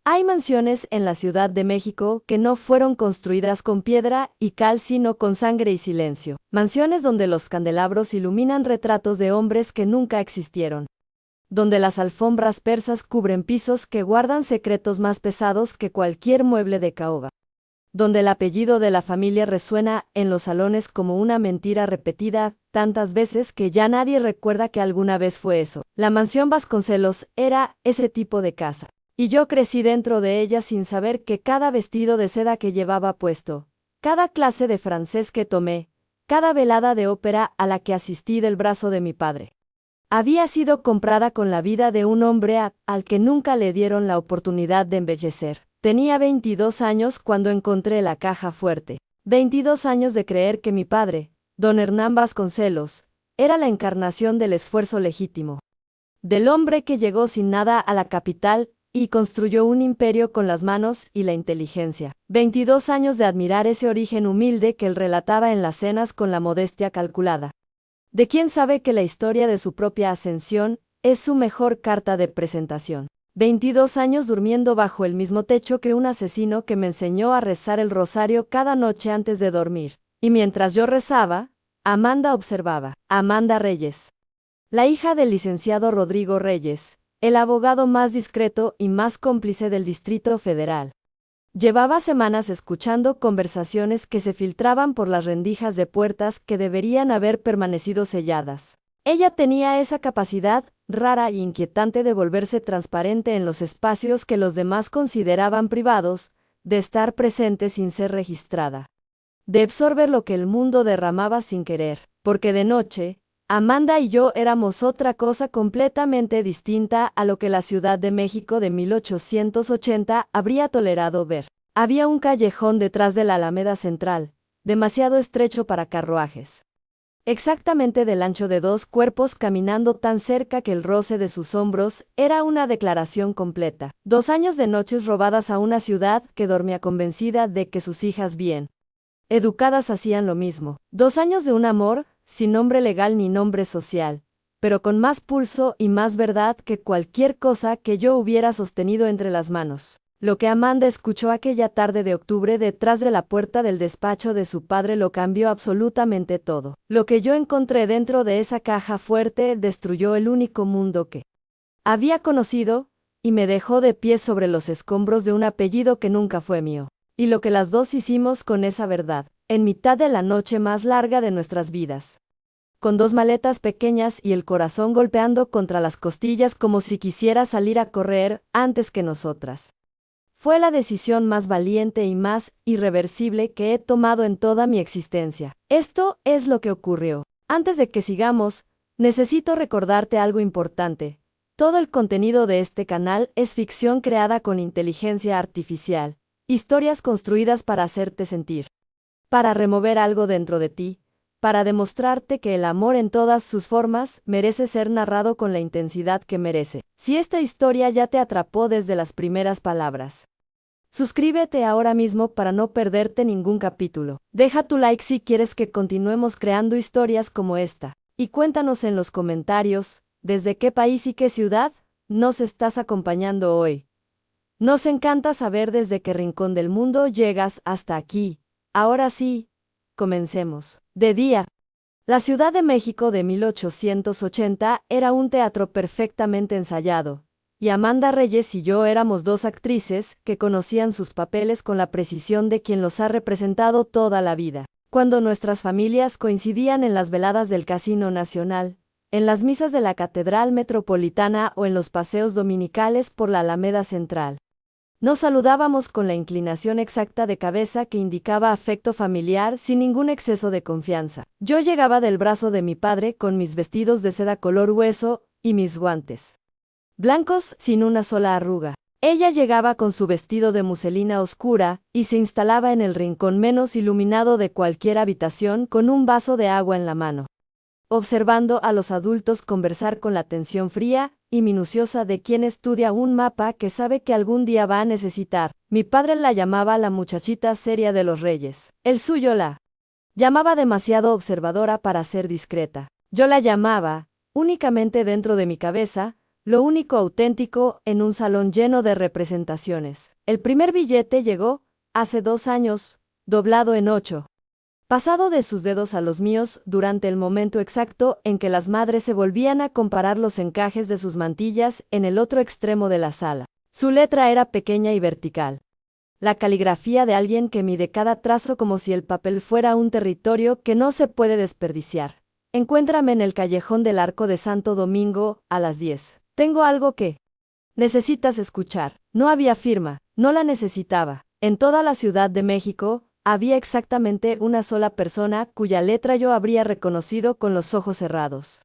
Hay mansiones en la Ciudad de México que no fueron construidas con piedra y cal sino con sangre y silencio. Mansiones donde los candelabros iluminan retratos de hombres que nunca existieron. Donde las alfombras persas cubren pisos que guardan secretos más pesados que cualquier mueble de caoba. Donde el apellido de la familia resuena en los salones como una mentira repetida tantas veces que ya nadie recuerda que alguna vez fue eso. La mansión Vasconcelos era ese tipo de casa. Y yo crecí dentro de ella sin saber que cada vestido de seda que llevaba puesto, cada clase de francés que tomé, cada velada de ópera a la que asistí del brazo de mi padre, había sido comprada con la vida de un hombre al que nunca le dieron la oportunidad de embellecer. Tenía 22 años cuando encontré la caja fuerte. 22 años de creer que mi padre, don Hernán Vasconcelos, era la encarnación del esfuerzo legítimo. Del hombre que llegó sin nada a la capital y construyó un imperio con las manos y la inteligencia. 22 años de admirar ese origen humilde que él relataba en las cenas con la modestia calculada. De quien sabe que la historia de su propia ascensión es su mejor carta de presentación. 22 años durmiendo bajo el mismo techo que un asesino que me enseñó a rezar el rosario cada noche antes de dormir. Y mientras yo rezaba, Amanda observaba. Amanda Reyes, la hija del licenciado Rodrigo Reyes, el abogado más discreto y más cómplice del Distrito Federal. Llevaba semanas escuchando conversaciones que se filtraban por las rendijas de puertas que deberían haber permanecido selladas. Ella tenía esa capacidad, rara e inquietante de volverse transparente en los espacios que los demás consideraban privados, de estar presente sin ser registrada. De absorber lo que el mundo derramaba sin querer, porque de noche, Amanda y yo éramos otra cosa completamente distinta a lo que la Ciudad de México de 1880 habría tolerado ver. Había un callejón detrás de la Alameda Central, demasiado estrecho para carruajes. Exactamente del ancho de dos cuerpos caminando tan cerca que el roce de sus hombros era una declaración completa. 2 años de noches robadas a una ciudad que dormía convencida de que sus hijas bien educadas hacían lo mismo. 2 años de un amor, sin nombre legal ni nombre social, pero con más pulso y más verdad que cualquier cosa que yo hubiera sostenido entre las manos. Lo que Amanda escuchó aquella tarde de octubre detrás de la puerta del despacho de su padre lo cambió absolutamente todo. Lo que yo encontré dentro de esa caja fuerte destruyó el único mundo que había conocido, y me dejó de pie sobre los escombros de un apellido que nunca fue mío. Y lo que las dos hicimos con esa verdad, en mitad de la noche más larga de nuestras vidas. Con 2 maletas pequeñas y el corazón golpeando contra las costillas como si quisiera salir a correr antes que nosotras. Fue la decisión más valiente y más irreversible que he tomado en toda mi existencia. Esto es lo que ocurrió. Antes de que sigamos, necesito recordarte algo importante. Todo el contenido de este canal es ficción creada con inteligencia artificial. Historias construidas para hacerte sentir, para remover algo dentro de ti, para demostrarte que el amor en todas sus formas merece ser narrado con la intensidad que merece. Si esta historia ya te atrapó desde las primeras palabras, suscríbete ahora mismo para no perderte ningún capítulo. Deja tu like si quieres que continuemos creando historias como esta, y cuéntanos en los comentarios, ¿desde qué país y qué ciudad nos estás acompañando hoy? Nos encanta saber desde qué rincón del mundo llegas hasta aquí. Ahora sí, comencemos. De día. La Ciudad de México de 1880 era un teatro perfectamente ensayado, y Amanda Reyes y yo éramos 2 actrices que conocían sus papeles con la precisión de quien los ha representado toda la vida. Cuando nuestras familias coincidían en las veladas del Casino Nacional, en las misas de la Catedral Metropolitana o en los paseos dominicales por la Alameda Central. Nos saludábamos con la inclinación exacta de cabeza que indicaba afecto familiar sin ningún exceso de confianza. Yo llegaba del brazo de mi padre con mis vestidos de seda color hueso y mis guantes blancos sin una sola arruga. Ella llegaba con su vestido de muselina oscura y se instalaba en el rincón menos iluminado de cualquier habitación con un vaso de agua en la mano, observando a los adultos conversar con la atención fría y minuciosa de quien estudia un mapa que sabe que algún día va a necesitar. Mi padre la llamaba la muchachita seria de los Reyes. El suyo la llamaba demasiado observadora para ser discreta. Yo la llamaba, únicamente dentro de mi cabeza, lo único auténtico en un salón lleno de representaciones. El primer billete llegó, hace 2 años, doblado en 8. Pasado de sus dedos a los míos durante el momento exacto en que las madres se volvían a comparar los encajes de sus mantillas en el otro extremo de la sala. Su letra era pequeña y vertical. La caligrafía de alguien que mide cada trazo como si el papel fuera un territorio que no se puede desperdiciar. Encuéntrame en el callejón del Arco de Santo Domingo, a las 10. Tengo algo que necesitas escuchar. No había firma, no la necesitaba. En toda la Ciudad de México, había exactamente una sola persona cuya letra yo habría reconocido con los ojos cerrados.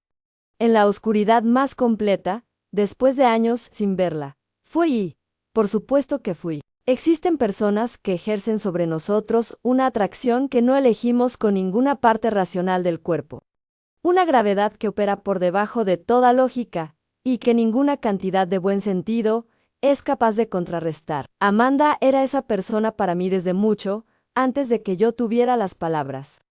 En la oscuridad más completa, después de años sin verla, fui y, por supuesto que fui. Existen personas que ejercen sobre nosotros una atracción que no elegimos con ninguna parte racional del cuerpo. Una gravedad que opera por debajo de toda lógica, y que ninguna cantidad de buen sentido es capaz de contrarrestar. Amanda era esa persona para mí desde mucho, antes de que yo tuviera las palabras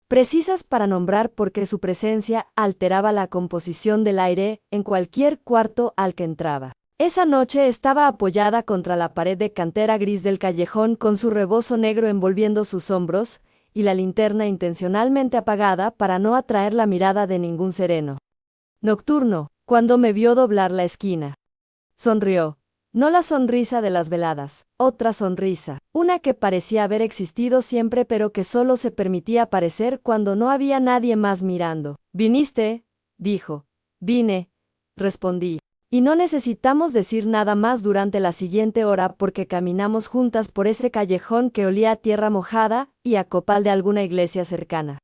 precisas para nombrar porque su presencia alteraba la composición del aire en cualquier cuarto al que entraba. Esa noche estaba apoyada contra la pared de cantera gris del callejón con su rebozo negro envolviendo sus hombros, y la linterna intencionalmente apagada para no atraer la mirada de ningún sereno nocturno, cuando me vio doblar la esquina. Sonrió. No la sonrisa de las veladas, otra sonrisa, una que parecía haber existido siempre pero que solo se permitía aparecer cuando no había nadie más mirando. ¿Viniste?, dijo. Vine, respondí. Y no necesitamos decir nada más durante la siguiente hora porque caminamos juntas por ese callejón que olía a tierra mojada y a copal de alguna iglesia cercana.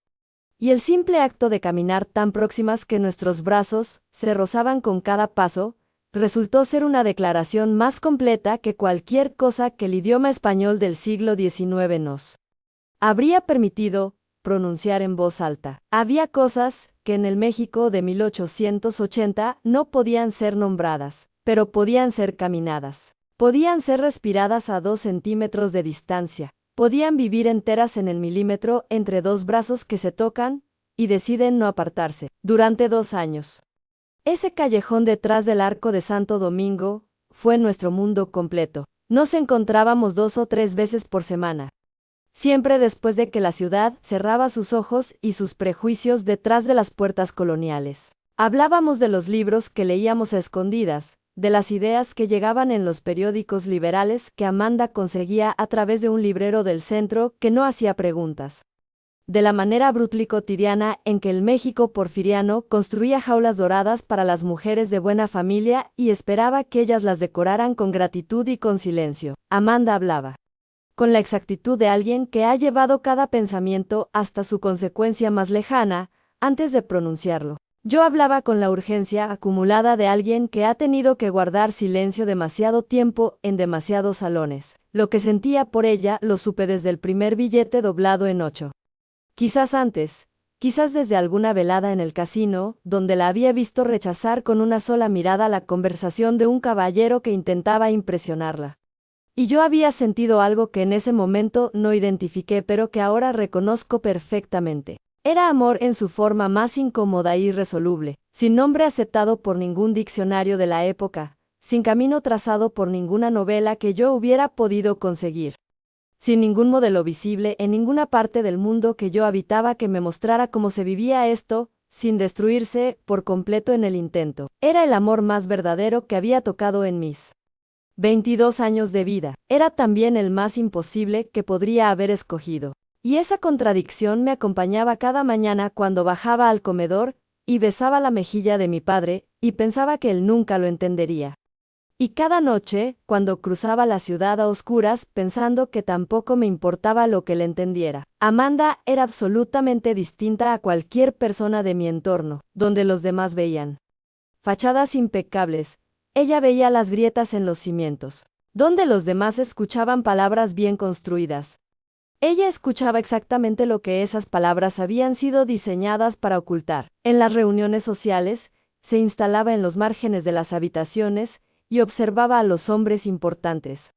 Y el simple acto de caminar tan próximas que nuestros brazos se rozaban con cada paso, resultó ser una declaración más completa que cualquier cosa que el idioma español del siglo XIX nos habría permitido pronunciar en voz alta. Había cosas que en el México de 1880 no podían ser nombradas, pero podían ser caminadas. Podían ser respiradas a 2 centímetros de distancia. Podían vivir enteras en el milímetro entre 2 brazos que se tocan y deciden no apartarse. Durante 2 años. Ese callejón detrás del Arco de Santo Domingo fue nuestro mundo completo. Nos encontrábamos 2 o 3 veces por semana. Siempre después de que la ciudad cerraba sus ojos y sus prejuicios detrás de las puertas coloniales. Hablábamos de los libros que leíamos a escondidas, de las ideas que llegaban en los periódicos liberales que Amanda conseguía a través de un librero del centro que no hacía preguntas. De la manera brutal y cotidiana en que el México porfiriano construía jaulas doradas para las mujeres de buena familia y esperaba que ellas las decoraran con gratitud y con silencio. Amanda hablaba con la exactitud de alguien que ha llevado cada pensamiento hasta su consecuencia más lejana, antes de pronunciarlo. Yo hablaba con la urgencia acumulada de alguien que ha tenido que guardar silencio demasiado tiempo en demasiados salones. Lo que sentía por ella lo supe desde el primer billete doblado en 8. Quizás antes, quizás desde alguna velada en el casino, donde la había visto rechazar con una sola mirada la conversación de un caballero que intentaba impresionarla. Y yo había sentido algo que en ese momento no identifiqué pero que ahora reconozco perfectamente. Era amor en su forma más incómoda e irresoluble, sin nombre aceptado por ningún diccionario de la época, sin camino trazado por ninguna novela que yo hubiera podido conseguir. Sin ningún modelo visible en ninguna parte del mundo que yo habitaba que me mostrara cómo se vivía esto, sin destruirse por completo en el intento. Era el amor más verdadero que había tocado en mis 22 años de vida. Era también el más imposible que podría haber escogido. Y esa contradicción me acompañaba cada mañana cuando bajaba al comedor y besaba la mejilla de mi padre, y pensaba que él nunca lo entendería. Y cada noche, cuando cruzaba la ciudad a oscuras, pensando que tampoco me importaba lo que él entendiera. Amanda era absolutamente distinta a cualquier persona de mi entorno, donde los demás veían fachadas impecables. Ella veía las grietas en los cimientos, donde los demás escuchaban palabras bien construidas. Ella escuchaba exactamente lo que esas palabras habían sido diseñadas para ocultar. En las reuniones sociales, se instalaba en los márgenes de las habitaciones y observaba a los hombres importantes.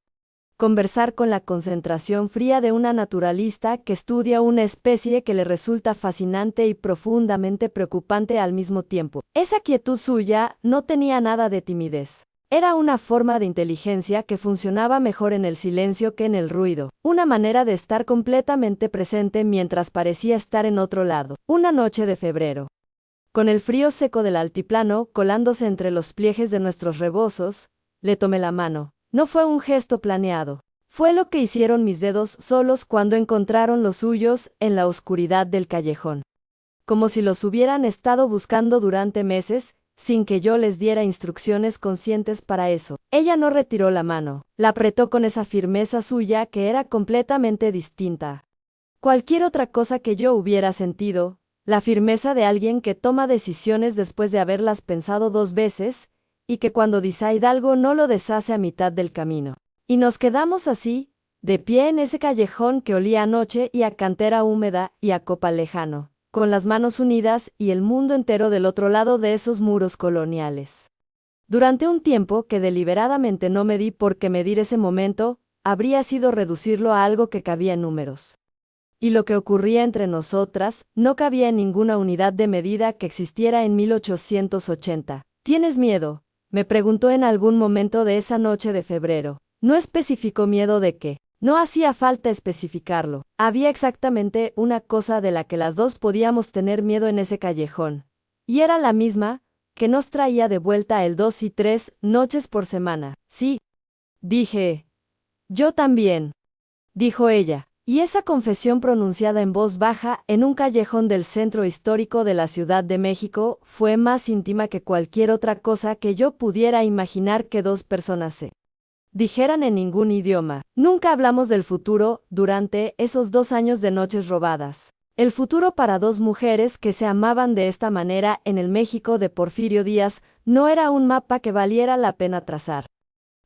Conversar con la concentración fría de una naturalista que estudia una especie que le resulta fascinante y profundamente preocupante al mismo tiempo. Esa quietud suya no tenía nada de timidez. Era una forma de inteligencia que funcionaba mejor en el silencio que en el ruido, una manera de estar completamente presente mientras parecía estar en otro lado. Una noche de febrero, con el frío seco del altiplano colándose entre los pliejes de nuestros rebozos, le tomé la mano. No fue un gesto planeado. Fue lo que hicieron mis dedos solos cuando encontraron los suyos en la oscuridad del callejón. Como si los hubieran estado buscando durante meses, sin que yo les diera instrucciones conscientes para eso. Ella no retiró la mano, la apretó con esa firmeza suya que era completamente distinta. Cualquier otra cosa que yo hubiera sentido, la firmeza de alguien que toma decisiones después de haberlas pensado 2 veces, y que cuando decide algo no lo deshace a mitad del camino. Y nos quedamos así, de pie en ese callejón que olía a noche y a cantera húmeda y a copa lejano, con las manos unidas y el mundo entero del otro lado de esos muros coloniales. Durante un tiempo que deliberadamente no medí porque medir ese momento habría sido reducirlo a algo que cabía en números. Y lo que ocurría entre nosotras no cabía en ninguna unidad de medida que existiera en 1880. ¿Tienes miedo?, me preguntó en algún momento de esa noche de febrero. No especificó miedo de qué. No hacía falta especificarlo. Había exactamente una cosa de la que las dos podíamos tener miedo en ese callejón. Y era la misma, que nos traía de vuelta el 2 y 3 noches por semana. Sí. Dije. Yo también. Dijo ella. Y esa confesión pronunciada en voz baja en un callejón del centro histórico de la Ciudad de México fue más íntima que cualquier otra cosa que yo pudiera imaginar que 2 personas se dijeran en ningún idioma. Nunca hablamos del futuro durante esos 2 años de noches robadas. El futuro para 2 mujeres que se amaban de esta manera en el México de Porfirio Díaz no era un mapa que valiera la pena trazar,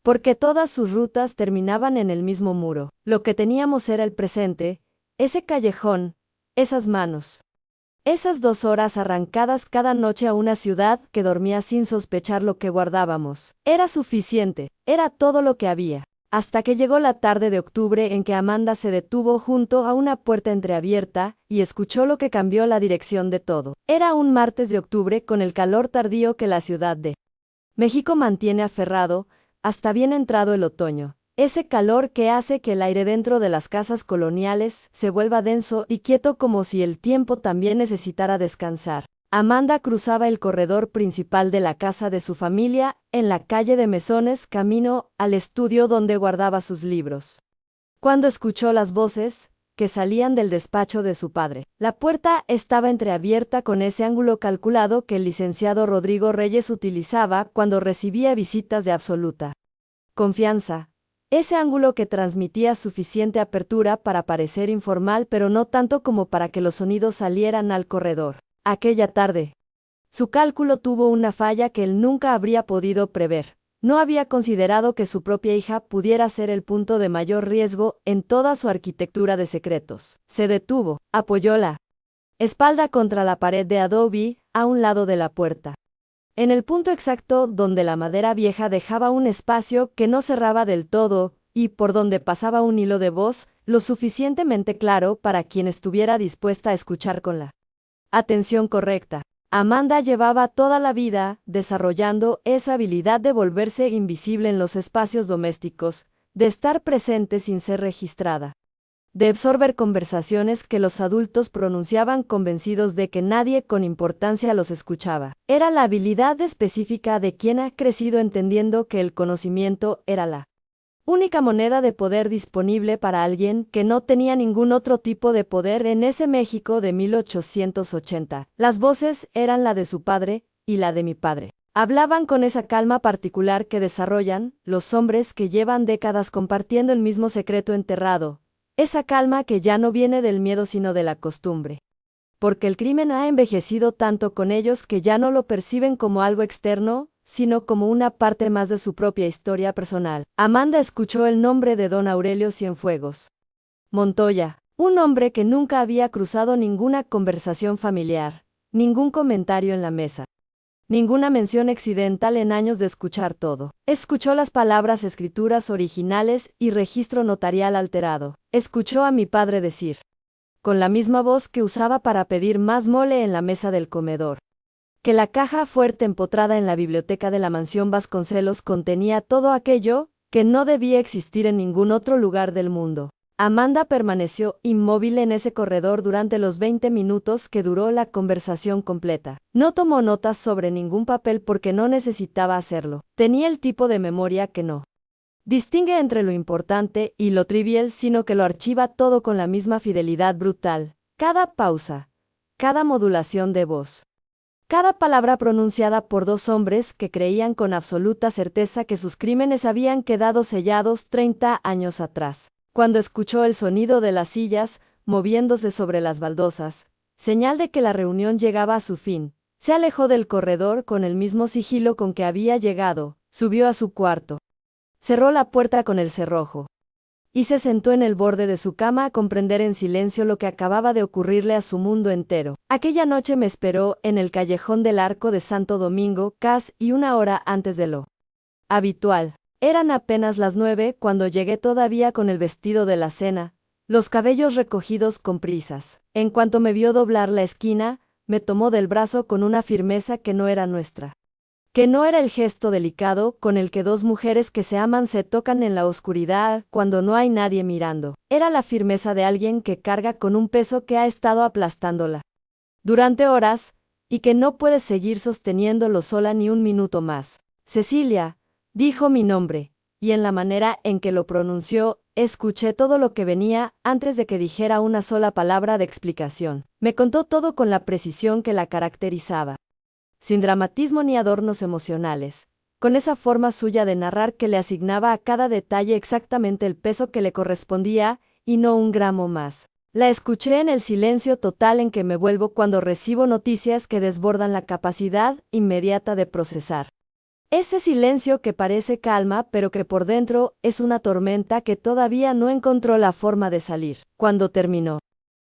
porque todas sus rutas terminaban en el mismo muro. Lo que teníamos era el presente, ese callejón, esas manos. Esas 2 horas arrancadas cada noche a una ciudad que dormía sin sospechar lo que guardábamos. Era suficiente, era todo lo que había. Hasta que llegó la tarde de octubre en que Amanda se detuvo junto a una puerta entreabierta y escuchó lo que cambió la dirección de todo. Era un martes de octubre con el calor tardío que la Ciudad de México mantiene aferrado, hasta bien entrado el otoño, ese calor que hace que el aire dentro de las casas coloniales se vuelva denso y quieto como si el tiempo también necesitara descansar. Amanda cruzaba el corredor principal de la casa de su familia, en la calle de Mesones, camino al estudio donde guardaba sus libros. Cuando escuchó las voces que salían del despacho de su padre, la puerta estaba entreabierta con ese ángulo calculado que el licenciado Rodrigo Reyes utilizaba cuando recibía visitas de absoluta confianza. Ese ángulo que transmitía suficiente apertura para parecer informal pero no tanto como para que los sonidos salieran al corredor. Aquella tarde, su cálculo tuvo una falla que él nunca habría podido prever. No había considerado que su propia hija pudiera ser el punto de mayor riesgo en toda su arquitectura de secretos. Se detuvo, apoyó la espalda contra la pared de adobe a un lado de la puerta, en el punto exacto donde la madera vieja dejaba un espacio que no cerraba del todo, y por donde pasaba un hilo de voz lo suficientemente claro para quien estuviera dispuesta a escuchar con la atención correcta. Amanda llevaba toda la vida desarrollando esa habilidad de volverse invisible en los espacios domésticos, de estar presente sin ser registrada, de absorber conversaciones que los adultos pronunciaban convencidos de que nadie con importancia los escuchaba. Era la habilidad específica de quien ha crecido entendiendo que el conocimiento era la única moneda de poder disponible para alguien que no tenía ningún otro tipo de poder en ese México de 1880. Las voces eran la de su padre y la de mi padre. Hablaban con esa calma particular que desarrollan los hombres que llevan décadas compartiendo el mismo secreto enterrado, esa calma que ya no viene del miedo sino de la costumbre. Porque el crimen ha envejecido tanto con ellos que ya no lo perciben como algo externo, sino como una parte más de su propia historia personal. Amanda escuchó el nombre de don Aurelio Cienfuegos Montoya, un hombre que nunca había cruzado ninguna conversación familiar, ningún comentario en la mesa. Ninguna mención accidental en años de escuchar todo. Escuchó las palabras, escrituras originales y registro notarial alterado. Escuchó a mi padre decir, con la misma voz que usaba para pedir más mole en la mesa del comedor, que la caja fuerte empotrada en la biblioteca de la mansión Vasconcelos contenía todo aquello que no debía existir en ningún otro lugar del mundo. Amanda permaneció inmóvil en ese corredor durante los 20 minutos que duró la conversación completa. No tomó notas sobre ningún papel porque no necesitaba hacerlo. Tenía el tipo de memoria que no distingue entre lo importante y lo trivial, sino que lo archiva todo con la misma fidelidad brutal. Cada pausa, cada modulación de voz, cada palabra pronunciada por dos hombres que creían con absoluta certeza que sus crímenes habían quedado sellados 30 años atrás. Cuando escuchó el sonido de las sillas moviéndose sobre las baldosas, señal de que la reunión llegaba a su fin, se alejó del corredor con el mismo sigilo con que había llegado, subió a su cuarto, cerró la puerta con el cerrojo y se sentó en el borde de su cama a comprender en silencio lo que acababa de ocurrirle a su mundo entero. Aquella noche me esperó en el callejón del Arco de Santo Domingo, casi una hora antes de lo habitual. Eran apenas las 9 cuando llegué, todavía con el vestido de la cena, los cabellos recogidos con prisas. En cuanto me vio doblar la esquina, me tomó del brazo con una firmeza que no era nuestra, que no era el gesto delicado con el que dos mujeres que se aman se tocan en la oscuridad cuando no hay nadie mirando. Era la firmeza de alguien que carga con un peso que ha estado aplastándola durante horas y que no puede seguir sosteniéndolo sola ni un minuto más. Cecilia, dijo mi nombre, y en la manera en que lo pronunció, escuché todo lo que venía antes de que dijera una sola palabra de explicación. Me contó todo con la precisión que la caracterizaba, sin dramatismo ni adornos emocionales, con esa forma suya de narrar que le asignaba a cada detalle exactamente el peso que le correspondía, y no un gramo más. La escuché en el silencio total en que me vuelvo cuando recibo noticias que desbordan la capacidad inmediata de procesar. Ese silencio que parece calma pero que por dentro es una tormenta que todavía no encontró la forma de salir. Cuando terminó,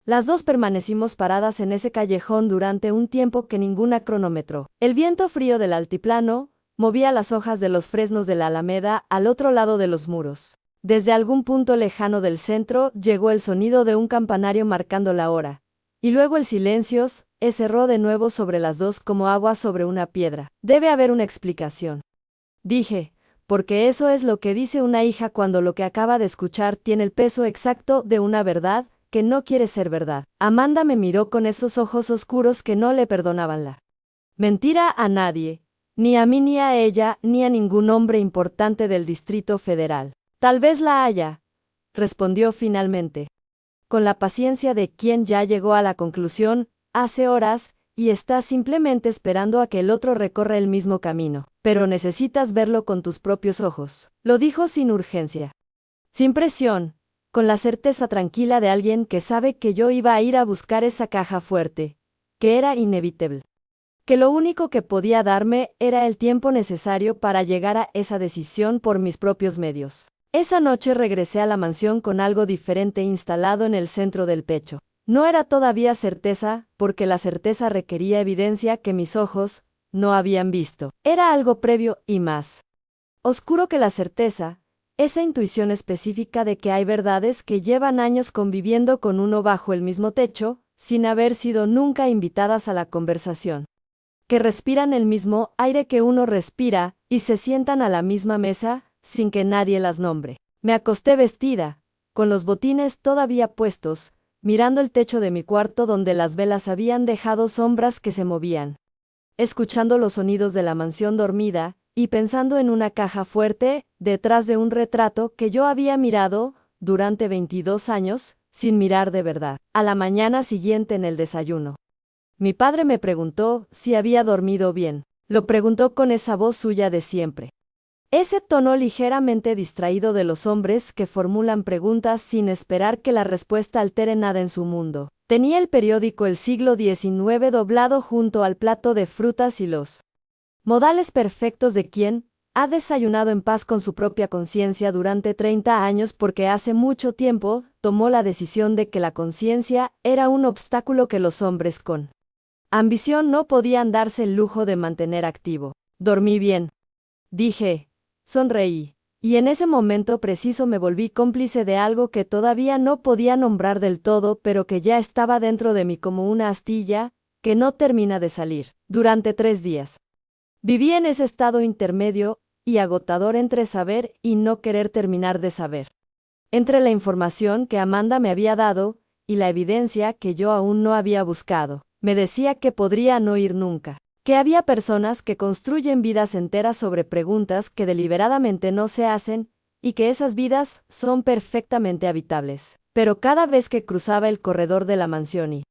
las dos permanecimos paradas en ese callejón durante un tiempo que ninguna cronometró. El viento frío del altiplano movía las hojas de los fresnos de la alameda al otro lado de los muros. Desde algún punto lejano del centro llegó el sonido de un campanario marcando la hora, y luego el silencio se cerró de nuevo sobre las dos como agua sobre una piedra. Debe haber una explicación, dije, porque eso es lo que dice una hija cuando lo que acaba de escuchar tiene el peso exacto de una verdad que no quiere ser verdad. Amanda me miró con esos ojos oscuros que no le perdonaban la mentira a nadie, ni a mí ni a ella, ni a ningún hombre importante del Distrito Federal. Tal vez la haya, respondió finalmente, con la paciencia de quien ya llegó a la conclusión hace horas y está simplemente esperando a que el otro recorra el mismo camino. Pero necesitas verlo con tus propios ojos. Lo dijo sin urgencia, sin presión, con la certeza tranquila de alguien que sabe que yo iba a ir a buscar esa caja fuerte, que era inevitable, que lo único que podía darme era el tiempo necesario para llegar a esa decisión por mis propios medios. Esa noche regresé a la mansión con algo diferente instalado en el centro del pecho. No era todavía certeza, porque la certeza requería evidencia que mis ojos no habían visto. Era algo previo y más oscuro que la certeza, esa intuición específica de que hay verdades que llevan años conviviendo con uno bajo el mismo techo, sin haber sido nunca invitadas a la conversación, que respiran el mismo aire que uno respira y se sientan a la misma mesa, sin que nadie las nombre. Me acosté vestida, con los botines todavía puestos, mirando el techo de mi cuarto donde las velas habían dejado sombras que se movían, escuchando los sonidos de la mansión dormida, y pensando en una caja fuerte, detrás de un retrato que yo había mirado durante 22 años, sin mirar de verdad. A la mañana siguiente en el desayuno, mi padre me preguntó si había dormido bien. Lo preguntó con esa voz suya de siempre, ese tono ligeramente distraído de los hombres que formulan preguntas sin esperar que la respuesta altere nada en su mundo. Tenía el periódico El Siglo XIX doblado junto al plato de frutas y los modales perfectos de quien ha desayunado en paz con su propia conciencia durante 30 años porque hace mucho tiempo tomó la decisión de que la conciencia era un obstáculo que los hombres con Ambición no podían darse el lujo de mantener activo. Dormí bien. Dije. Sonreí. Y en ese momento preciso me volví cómplice de algo que todavía no podía nombrar del todo, pero que ya estaba dentro de mí como una astilla, que no termina de salir. Durante 3 días. Viví en ese estado intermedio y agotador entre saber y no querer terminar de saber. Entre la información que Amanda me había dado y la evidencia que yo aún no había buscado. Me decía que podría no ir nunca. Que había personas que construyen vidas enteras sobre preguntas que deliberadamente no se hacen, y que esas vidas son perfectamente habitables. Pero cada vez que cruzaba el corredor de la mansión y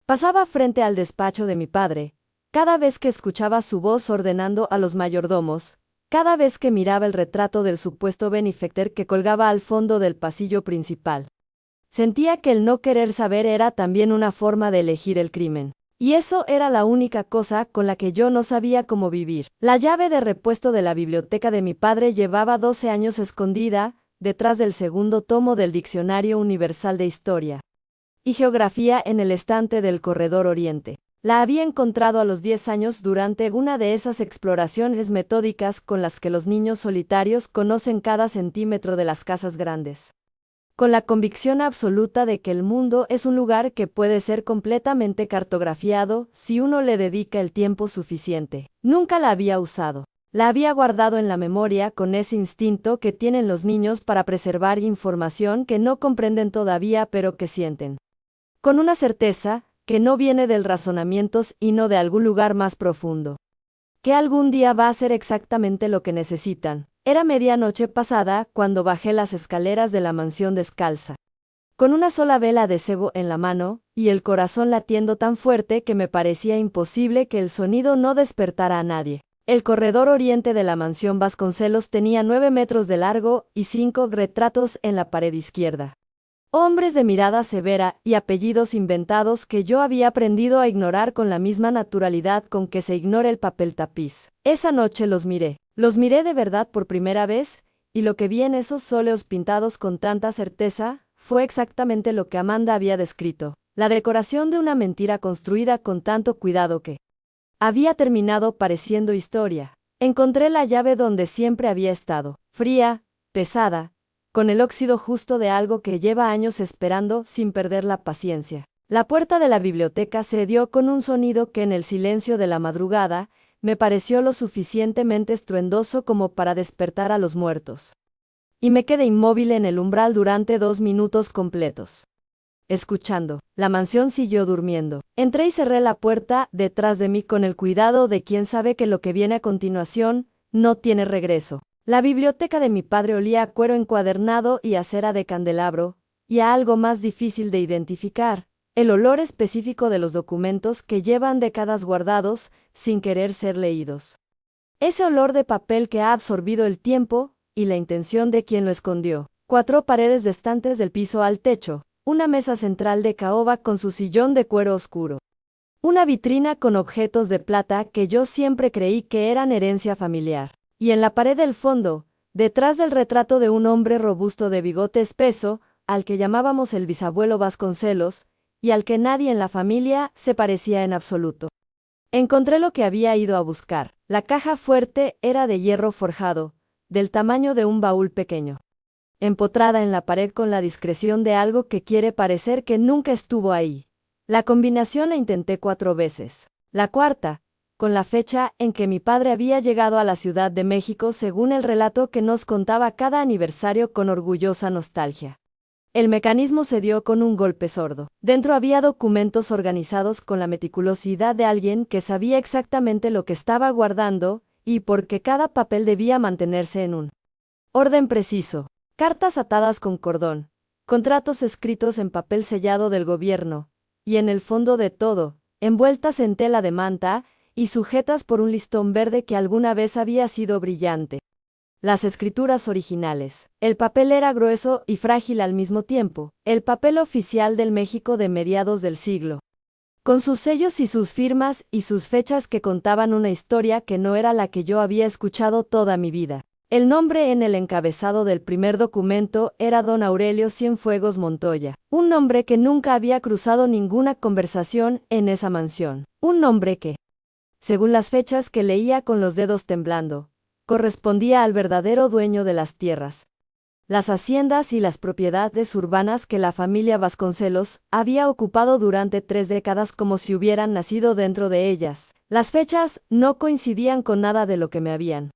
pasaba frente al despacho de mi padre, cada vez que escuchaba su voz ordenando a los mayordomos, cada vez que miraba el retrato del supuesto benefactor que colgaba al fondo del pasillo principal, sentía que el no querer saber era también una forma de elegir el crimen. Y eso era la única cosa con la que yo no sabía cómo vivir. La llave de repuesto de la biblioteca de mi padre llevaba 12 años escondida, detrás del segundo tomo del Diccionario Universal de Historia y Geografía en el estante del corredor oriente. La había encontrado a los 10 años durante una de esas exploraciones metódicas con las que los niños solitarios conocen cada centímetro de las casas grandes. Con la convicción absoluta de que el mundo es un lugar que puede ser completamente cartografiado si uno le dedica el tiempo suficiente. Nunca la había usado. La había guardado en la memoria con ese instinto que tienen los niños para preservar información que no comprenden todavía pero que sienten. Con una certeza que no viene del razonamiento sino de algún lugar más profundo. Que algún día va a ser exactamente lo que necesitan. Era medianoche pasada cuando bajé las escaleras de la mansión descalza, con una sola vela de cebo en la mano, y el corazón latiendo tan fuerte que me parecía imposible que el sonido no despertara a nadie. El corredor oriente de la mansión Vasconcelos tenía 9 metros de largo y 5 retratos en la pared izquierda. Hombres de mirada severa y apellidos inventados que yo había aprendido a ignorar con la misma naturalidad con que se ignora el papel tapiz. Esa noche los miré. Los miré de verdad por primera vez, y lo que vi en esos óleos pintados con tanta certeza fue exactamente lo que Amanda había descrito, la decoración de una mentira construida con tanto cuidado que había terminado pareciendo historia. Encontré la llave donde siempre había estado, fría, pesada, con el óxido justo de algo que lleva años esperando sin perder la paciencia. La puerta de la biblioteca se dio con un sonido que en el silencio de la madrugada me pareció lo suficientemente estruendoso como para despertar a los muertos. Y me quedé inmóvil en el umbral durante 2 minutos completos. Escuchando. La mansión siguió durmiendo. Entré y cerré la puerta detrás de mí con el cuidado de quien sabe que lo que viene a continuación no tiene regreso. La biblioteca de mi padre olía a cuero encuadernado y a cera de candelabro, y a algo más difícil de identificar, el olor específico de los documentos que llevan décadas guardados, sin querer ser leídos. Ese olor de papel que ha absorbido el tiempo y la intención de quien lo escondió. 4 paredes de estantes del piso al techo, una mesa central de caoba con su sillón de cuero oscuro. Una vitrina con objetos de plata que yo siempre creí que eran herencia familiar. Y en la pared del fondo, detrás del retrato de un hombre robusto de bigote espeso, al que llamábamos el bisabuelo Vasconcelos, y al que nadie en la familia se parecía en absoluto. Encontré lo que había ido a buscar. La caja fuerte era de hierro forjado, del tamaño de un baúl pequeño. Empotrada en la pared con la discreción de algo que quiere parecer que nunca estuvo ahí. La combinación la intenté 4 veces. La cuarta, con la fecha en que mi padre había llegado a la Ciudad de México según el relato que nos contaba cada aniversario con orgullosa nostalgia. El mecanismo se dio con un golpe sordo. Dentro había documentos organizados con la meticulosidad de alguien que sabía exactamente lo que estaba guardando, y porque cada papel debía mantenerse en un orden preciso. Cartas atadas con cordón, contratos escritos en papel sellado del gobierno, y en el fondo de todo, envueltas en tela de manta, y sujetas por un listón verde que alguna vez había sido brillante. Las escrituras originales. El papel era grueso y frágil al mismo tiempo, el papel oficial del México de mediados del siglo. Con sus sellos y sus firmas y sus fechas que contaban una historia que no era la que yo había escuchado toda mi vida. El nombre en el encabezado del primer documento era don Aurelio Cienfuegos Montoya, un nombre que nunca había cruzado ninguna conversación en esa mansión, un nombre que, según las fechas que leía con los dedos temblando, correspondía al verdadero dueño de las tierras, las haciendas y las propiedades urbanas que la familia Vasconcelos había ocupado durante 3 décadas como si hubieran nacido dentro de ellas. Las fechas no coincidían con nada de lo que me habían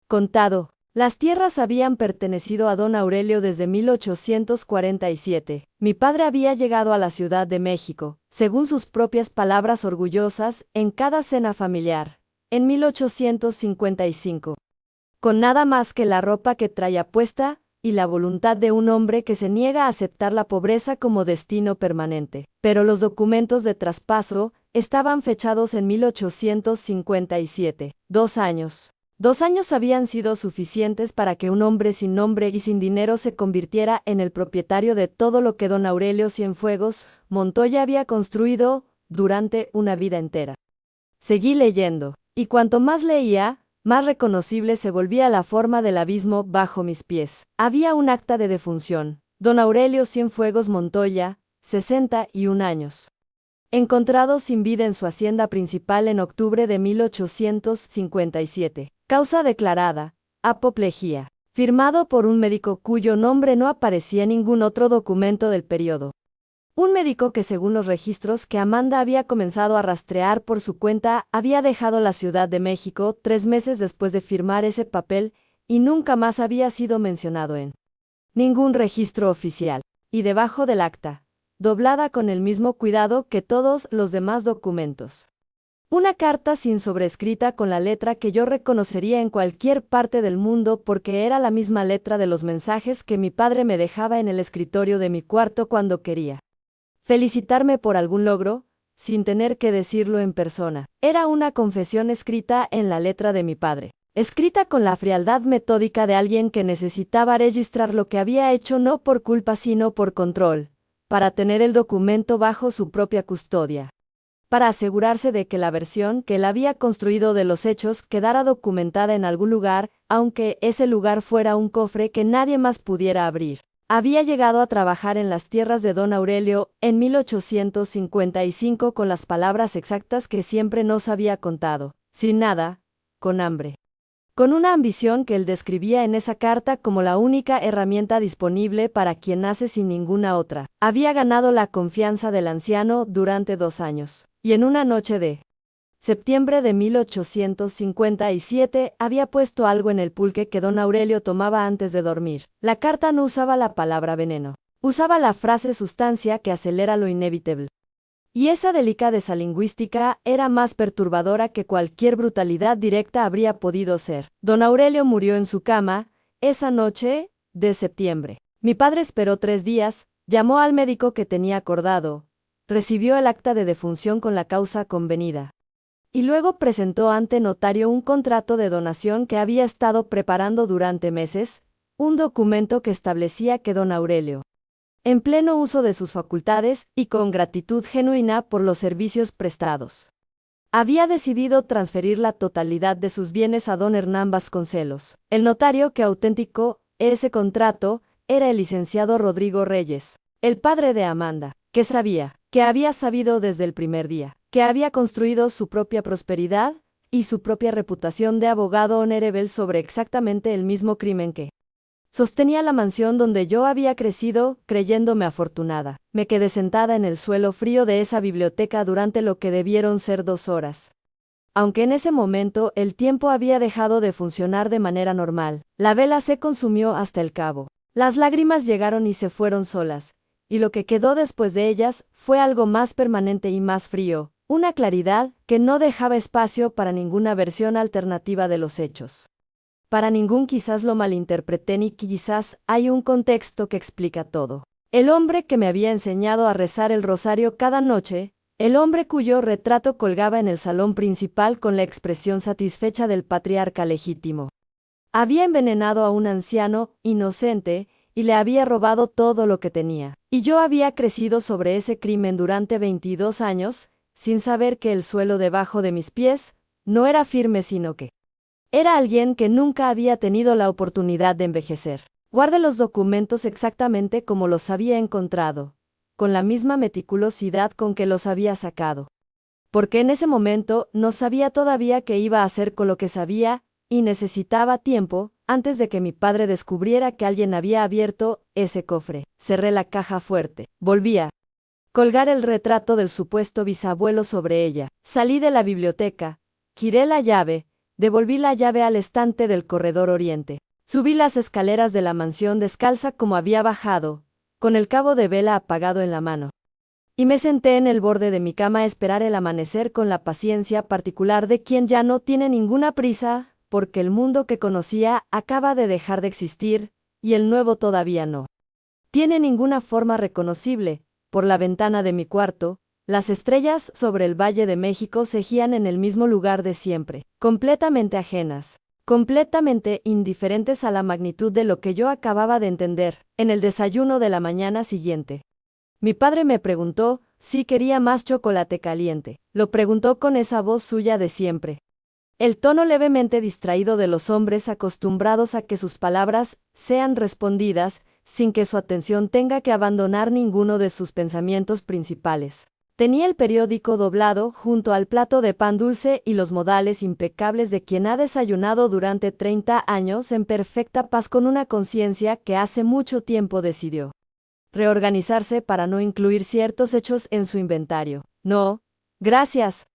contado. Las tierras habían pertenecido a don Aurelio desde 1847. Mi padre había llegado a la Ciudad de México, según sus propias palabras orgullosas, en cada cena familiar, en 1855. Con nada más que la ropa que traía puesta, y la voluntad de un hombre que se niega a aceptar la pobreza como destino permanente. Pero los documentos de traspaso estaban fechados en 1857. 2 años. 2 años habían sido suficientes para que un hombre sin nombre y sin dinero se convirtiera en el propietario de todo lo que don Aurelio Cienfuegos Montoya había construido durante una vida entera. Seguí leyendo, y cuanto más leía, más reconocible se volvía la forma del abismo bajo mis pies. Había un acta de defunción. Don Aurelio Cienfuegos Montoya, 61 años. Encontrado sin vida en su hacienda principal en octubre de 1857. Causa declarada, apoplejía. Firmado por un médico cuyo nombre no aparecía en ningún otro documento del periodo. Un médico que, según los registros que Amanda había comenzado a rastrear por su cuenta, había dejado la Ciudad de México 3 meses después de firmar ese papel y nunca más había sido mencionado en ningún registro oficial. Y debajo del acta, doblada con el mismo cuidado que todos los demás documentos, una carta sin sobrescrita con la letra que yo reconocería en cualquier parte del mundo porque era la misma letra de los mensajes que mi padre me dejaba en el escritorio de mi cuarto cuando quería felicitarme por algún logro, sin tener que decirlo en persona. Era una confesión escrita en la letra de mi padre, escrita con la frialdad metódica de alguien que necesitaba registrar lo que había hecho no por culpa sino por control, para tener el documento bajo su propia custodia, para asegurarse de que la versión que él había construido de los hechos quedara documentada en algún lugar, aunque ese lugar fuera un cofre que nadie más pudiera abrir. Había llegado a trabajar en las tierras de don Aurelio en 1855 con las palabras exactas que siempre nos había contado, sin nada, con hambre. Con una ambición que él describía en esa carta como la única herramienta disponible para quien nace sin ninguna otra. Había ganado la confianza del anciano durante 2 años, y en una noche de septiembre de 1857 había puesto algo en el pulque que don Aurelio tomaba antes de dormir. La carta no usaba la palabra veneno. Usaba la frase sustancia que acelera lo inevitable. Y esa delicadeza lingüística era más perturbadora que cualquier brutalidad directa habría podido ser. Don Aurelio murió en su cama, esa noche de septiembre. Mi padre esperó 3 días, llamó al médico que tenía acordado, recibió el acta de defunción con la causa convenida. Y luego presentó ante notario un contrato de donación que había estado preparando durante meses, un documento que establecía que don Aurelio, en pleno uso de sus facultades y con gratitud genuina por los servicios prestados, había decidido transferir la totalidad de sus bienes a don Hernán Vasconcelos. El notario que autenticó ese contrato era el licenciado Rodrigo Reyes, el padre de Amanda, que había sabido desde el primer día, que había construido su propia prosperidad y su propia reputación de abogado honorable sobre exactamente el mismo crimen que sostenía la mansión donde yo había crecido, creyéndome afortunada. Me quedé sentada en el suelo frío de esa biblioteca durante lo que debieron ser 2 horas. Aunque en ese momento el tiempo había dejado de funcionar de manera normal, la vela se consumió hasta el cabo. Las lágrimas llegaron y se fueron solas, y lo que quedó después de ellas fue algo más permanente y más frío, una claridad que no dejaba espacio para ninguna versión alternativa de los hechos. Para ningún quizás lo malinterpreté ni quizás hay un contexto que explica todo. El hombre que me había enseñado a rezar el rosario cada noche, el hombre cuyo retrato colgaba en el salón principal con la expresión satisfecha del patriarca legítimo, había envenenado a un anciano, inocente, y le había robado todo lo que tenía. Y yo había crecido sobre ese crimen durante 22 años, sin saber que el suelo debajo de mis pies no era firme sino que Era alguien que nunca había tenido la oportunidad de envejecer. Guardé los documentos exactamente como los había encontrado, con la misma meticulosidad con que los había sacado. Porque en ese momento no sabía todavía qué iba a hacer con lo que sabía, y necesitaba tiempo, antes de que mi padre descubriera que alguien había abierto ese cofre. Cerré la caja fuerte. Volví a colgar el retrato del supuesto bisabuelo sobre ella. Salí de la biblioteca, giré la llave, devolví la llave al estante del corredor oriente. Subí las escaleras de la mansión descalza como había bajado, con el cabo de vela apagado en la mano. Y me senté en el borde de mi cama a esperar el amanecer con la paciencia particular de quien ya no tiene ninguna prisa, porque el mundo que conocía acaba de dejar de existir, y el nuevo todavía no tiene ninguna forma reconocible. Por la ventana de mi cuarto, las estrellas sobre el Valle de México cegían en el mismo lugar de siempre, completamente ajenas, completamente indiferentes a la magnitud de lo que yo acababa de entender. En el desayuno de la mañana siguiente, mi padre me preguntó si quería más chocolate caliente. Lo preguntó con esa voz suya de siempre. El tono levemente distraído de los hombres acostumbrados a que sus palabras sean respondidas sin que su atención tenga que abandonar ninguno de sus pensamientos principales. Tenía el periódico doblado junto al plato de pan dulce y los modales impecables de quien ha desayunado durante 30 años en perfecta paz con una conciencia que hace mucho tiempo decidió reorganizarse para no incluir ciertos hechos en su inventario. No, gracias,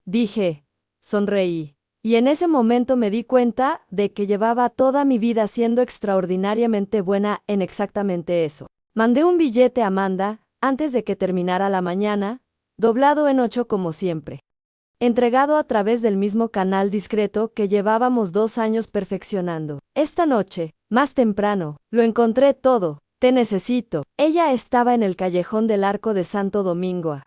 dije. Sonreí. Y en ese momento me di cuenta de que llevaba toda mi vida siendo extraordinariamente buena en exactamente eso. Mandé un billete a Amanda, antes de que terminara la mañana, doblado en 8 como siempre. Entregado a través del mismo canal discreto que llevábamos 2 años perfeccionando. Esta noche, más temprano, lo encontré todo. Te necesito. Ella estaba en el callejón del Arco de Santo Domingo a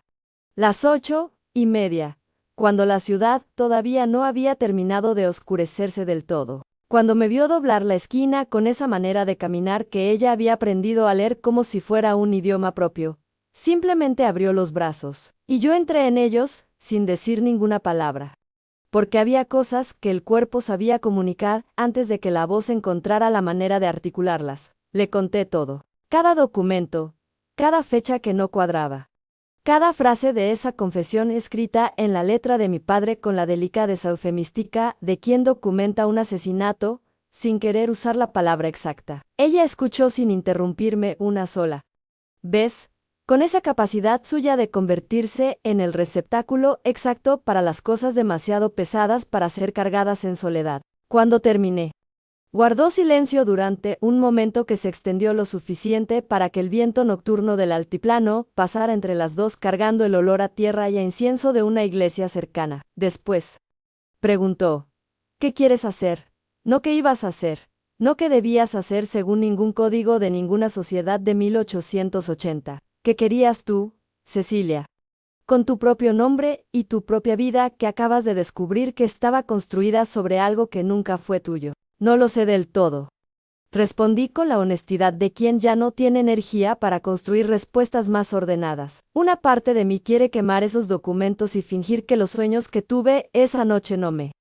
las 8:30, cuando la ciudad todavía no había terminado de oscurecerse del todo. Cuando me vio doblar la esquina con esa manera de caminar que ella había aprendido a leer como si fuera un idioma propio, simplemente abrió los brazos, y yo entré en ellos, sin decir ninguna palabra. Porque había cosas que el cuerpo sabía comunicar antes de que la voz encontrara la manera de articularlas. Le conté todo. Cada documento, cada fecha que no cuadraba. Cada frase de esa confesión escrita en la letra de mi padre con la delicadeza eufemística de quien documenta un asesinato, sin querer usar la palabra exacta. Ella escuchó sin interrumpirme una sola vez, con esa capacidad suya de convertirse en el receptáculo exacto para las cosas demasiado pesadas para ser cargadas en soledad. Cuando terminé, guardó silencio durante un momento que se extendió lo suficiente para que el viento nocturno del altiplano pasara entre las dos cargando el olor a tierra y a incienso de una iglesia cercana. Después, preguntó, ¿qué quieres hacer? No qué ibas a hacer, no qué debías hacer según ningún código de ninguna sociedad de 1880. ¿Qué querías tú, Cecilia? Con tu propio nombre y tu propia vida que acabas de descubrir que estaba construida sobre algo que nunca fue tuyo. No lo sé del todo. Respondí con la honestidad de quien ya no tiene energía para construir respuestas más ordenadas. Una parte de mí quiere quemar esos documentos y fingir que los sueños que tuve esa noche no me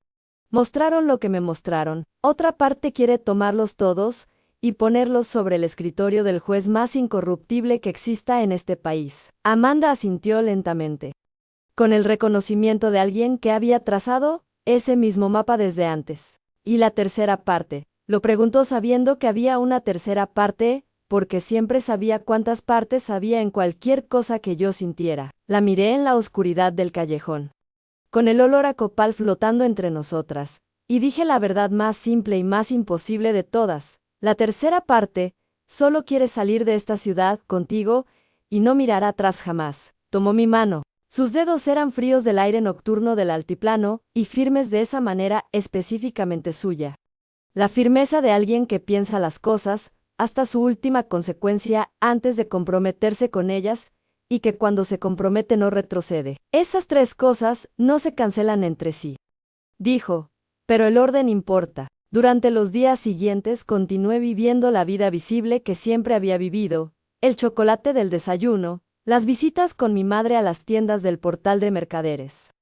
mostraron lo que me mostraron. Otra parte quiere tomarlos todos y ponerlos sobre el escritorio del juez más incorruptible que exista en este país. Amanda asintió lentamente, con el reconocimiento de alguien que había trazado ese mismo mapa desde antes. ¿Y la tercera parte? Lo preguntó sabiendo que había una tercera parte, porque siempre sabía cuántas partes había en cualquier cosa que yo sintiera. La miré en la oscuridad del callejón, con el olor a copal flotando entre nosotras, y dije la verdad más simple y más imposible de todas. La tercera parte solo quiere salir de esta ciudad contigo y no mirará atrás jamás. Tomó mi mano. Sus dedos eran fríos del aire nocturno del altiplano y firmes de esa manera específicamente suya. La firmeza de alguien que piensa las cosas hasta su última consecuencia antes de comprometerse con ellas y que cuando se compromete no retrocede. Esas 3 cosas no se cancelan entre sí, dijo, pero el orden importa. Durante los días siguientes continué viviendo la vida visible que siempre había vivido, el chocolate del desayuno, las visitas con mi madre a las tiendas del portal de mercaderes,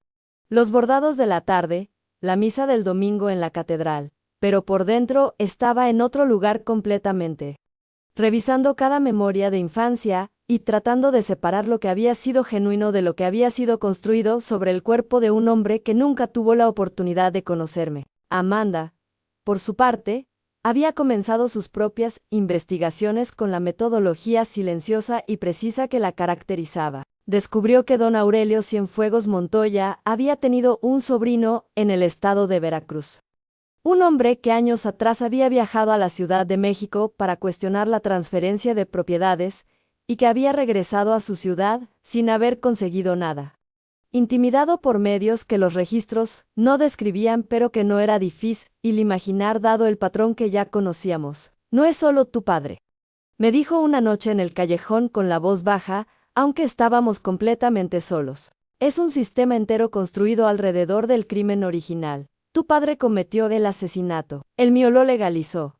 los bordados de la tarde, la misa del domingo en la catedral, pero por dentro estaba en otro lugar completamente. Revisando cada memoria de infancia, y tratando de separar lo que había sido genuino de lo que había sido construido sobre el cuerpo de un hombre que nunca tuvo la oportunidad de conocerme. Amanda, por su parte, había comenzado sus propias investigaciones con la metodología silenciosa y precisa que la caracterizaba. Descubrió que don Aurelio Cienfuegos Montoya había tenido un sobrino en el estado de Veracruz. Un hombre que años atrás había viajado a la Ciudad de México para cuestionar la transferencia de propiedades y que había regresado a su ciudad sin haber conseguido nada. Intimidado por medios que los registros no describían pero que no era difícil imaginar dado el patrón que ya conocíamos. No es solo tu padre, me dijo una noche en el callejón con la voz baja, aunque estábamos completamente solos. Es un sistema entero construido alrededor del crimen original. Tu padre cometió el asesinato, el mío lo legalizó.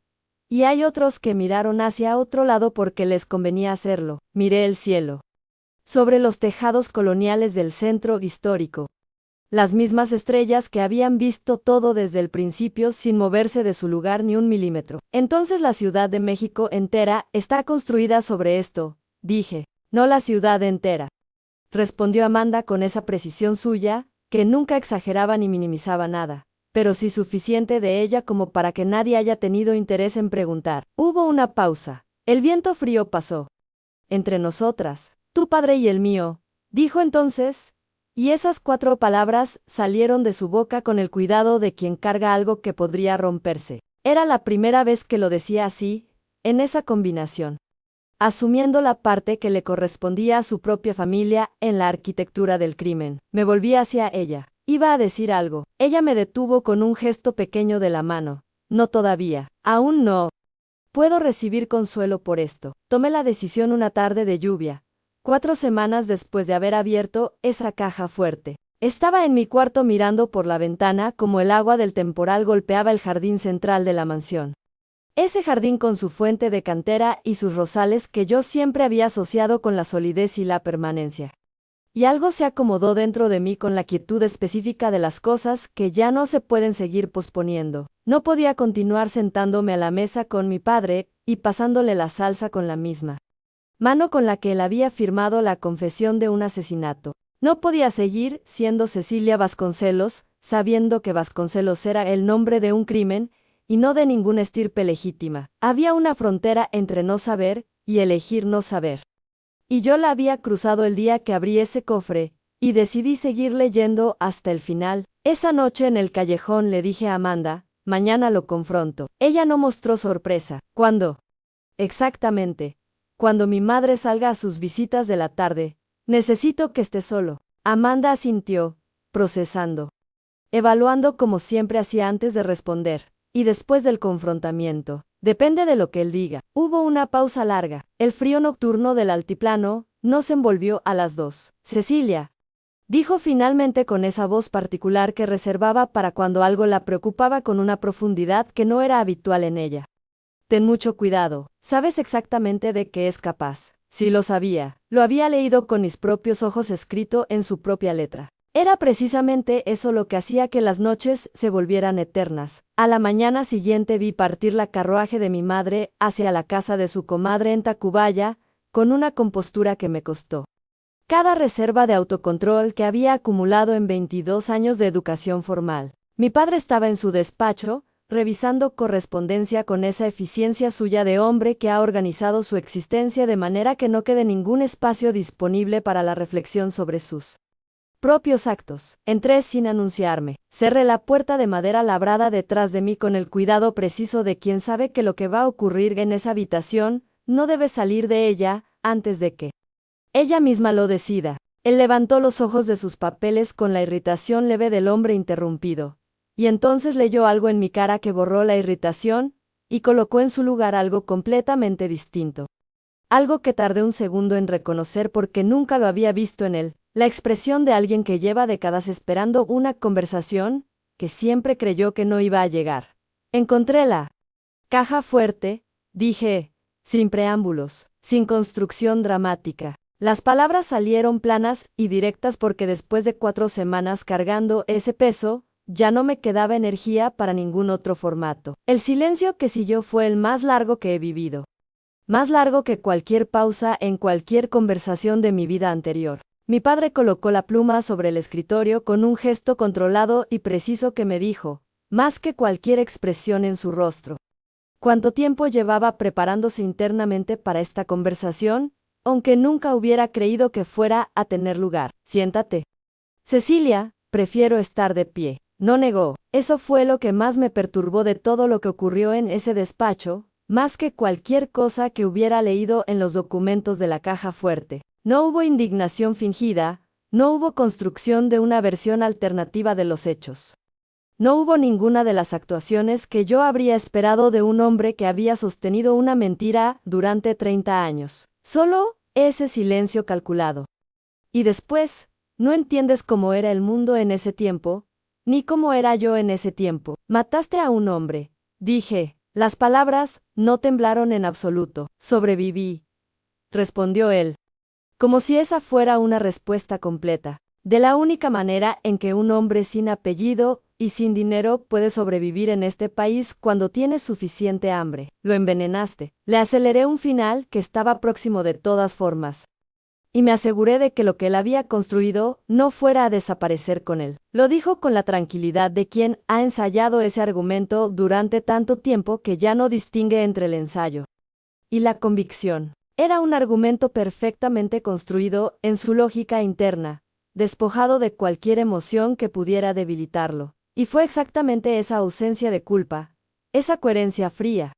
Y hay otros que miraron hacia otro lado porque les convenía hacerlo. Miré el cielo. Sobre los tejados coloniales del centro histórico. Las mismas estrellas que habían visto todo desde el principio sin moverse de su lugar ni un milímetro. Entonces la Ciudad de México entera está construida sobre esto, dije. No la ciudad entera. Respondió Amanda con esa precisión suya, que nunca exageraba ni minimizaba nada, pero sí suficiente de ella como para que nadie haya tenido interés en preguntar. Hubo una pausa. El viento frío pasó. Entre nosotras. Tu padre y el mío, dijo entonces, y esas 4 palabras salieron de su boca con el cuidado de quien carga algo que podría romperse. Era la primera vez que lo decía así, en esa combinación. Asumiendo la parte que le correspondía a su propia familia en la arquitectura del crimen. Me volví hacia ella. Iba a decir algo. Ella me detuvo con un gesto pequeño de la mano. No todavía. Aún no. Puedo recibir consuelo por esto. Tomé la decisión una tarde de lluvia. 4 semanas después de haber abierto esa caja fuerte. Estaba en mi cuarto mirando por la ventana como el agua del temporal golpeaba el jardín central de la mansión. Ese jardín con su fuente de cantera y sus rosales que yo siempre había asociado con la solidez y la permanencia. Y algo se acomodó dentro de mí con la quietud específica de las cosas que ya no se pueden seguir posponiendo. No podía continuar sentándome a la mesa con mi padre y pasándole la salsa con la misma mano con la que él había firmado la confesión de un asesinato. No podía seguir siendo Cecilia Vasconcelos, sabiendo que Vasconcelos era el nombre de un crimen, y no de ninguna estirpe legítima. Había una frontera entre no saber y elegir no saber. Y yo la había cruzado el día que abrí ese cofre, y decidí seguir leyendo hasta el final. Esa noche en el callejón le dije a Amanda, mañana lo confronto. Ella no mostró sorpresa. ¿Cuándo? Exactamente. Cuando mi madre salga a sus visitas de la tarde, necesito que esté solo. Amanda asintió, procesando. Evaluando como siempre hacía antes de responder, y después del confrontamiento. Depende de lo que él diga. Hubo una pausa larga. El frío nocturno del altiplano nos envolvió a las 2. Cecilia, dijo finalmente con esa voz particular que reservaba para cuando algo la preocupaba con una profundidad que no era habitual en ella. Ten mucho cuidado. ¿Sabes exactamente de qué es capaz? Sí lo sabía. Lo había leído con mis propios ojos escrito en su propia letra. Era precisamente eso lo que hacía que las noches se volvieran eternas. A la mañana siguiente vi partir la carruaje de mi madre hacia la casa de su comadre en Tacubaya, con una compostura que me costó cada reserva de autocontrol que había acumulado en 22 años de educación formal. Mi padre estaba en su despacho, revisando correspondencia con esa eficiencia suya de hombre que ha organizado su existencia de manera que no quede ningún espacio disponible para la reflexión sobre sus propios actos. Entré sin anunciarme. Cerré la puerta de madera labrada detrás de mí con el cuidado preciso de quien sabe que lo que va a ocurrir en esa habitación no debe salir de ella antes de que ella misma lo decida. Él levantó los ojos de sus papeles con la irritación leve del hombre interrumpido. Y entonces leyó algo en mi cara que borró la irritación, y colocó en su lugar algo completamente distinto. Algo que tardé un segundo en reconocer porque nunca lo había visto en él, la expresión de alguien que lleva décadas esperando una conversación, que siempre creyó que no iba a llegar. Encontré la caja fuerte, dije, sin preámbulos, sin construcción dramática. Las palabras salieron planas y directas porque después de 4 semanas cargando ese peso, ya no me quedaba energía para ningún otro formato. El silencio que siguió fue el más largo que he vivido. Más largo que cualquier pausa en cualquier conversación de mi vida anterior. Mi padre colocó la pluma sobre el escritorio con un gesto controlado y preciso que me dijo, más que cualquier expresión en su rostro. ¿Cuánto tiempo llevaba preparándose internamente para esta conversación? Aunque nunca hubiera creído que fuera a tener lugar. Siéntate. Cecilia, prefiero estar de pie. No negó. Eso fue lo que más me perturbó de todo lo que ocurrió en ese despacho, más que cualquier cosa que hubiera leído en los documentos de la caja fuerte. No hubo indignación fingida, no hubo construcción de una versión alternativa de los hechos. No hubo ninguna de las actuaciones que yo habría esperado de un hombre que había sostenido una mentira durante 30 años. Solo ese silencio calculado. Y después, no entiendes cómo era el mundo en ese tiempo, ni cómo era yo en ese tiempo. Mataste a un hombre, dije. Las palabras no temblaron en absoluto. Sobreviví, respondió él. Como si esa fuera una respuesta completa. De la única manera en que un hombre sin apellido y sin dinero puede sobrevivir en este país cuando tiene suficiente hambre. Lo envenenaste. Le aceleré un final que estaba próximo de todas formas. Y me aseguré de que lo que él había construido no fuera a desaparecer con él. Lo dijo con la tranquilidad de quien ha ensayado ese argumento durante tanto tiempo que ya no distingue entre el ensayo y la convicción. Era un argumento perfectamente construido en su lógica interna, despojado de cualquier emoción que pudiera debilitarlo. Y fue exactamente esa ausencia de culpa, esa coherencia fría,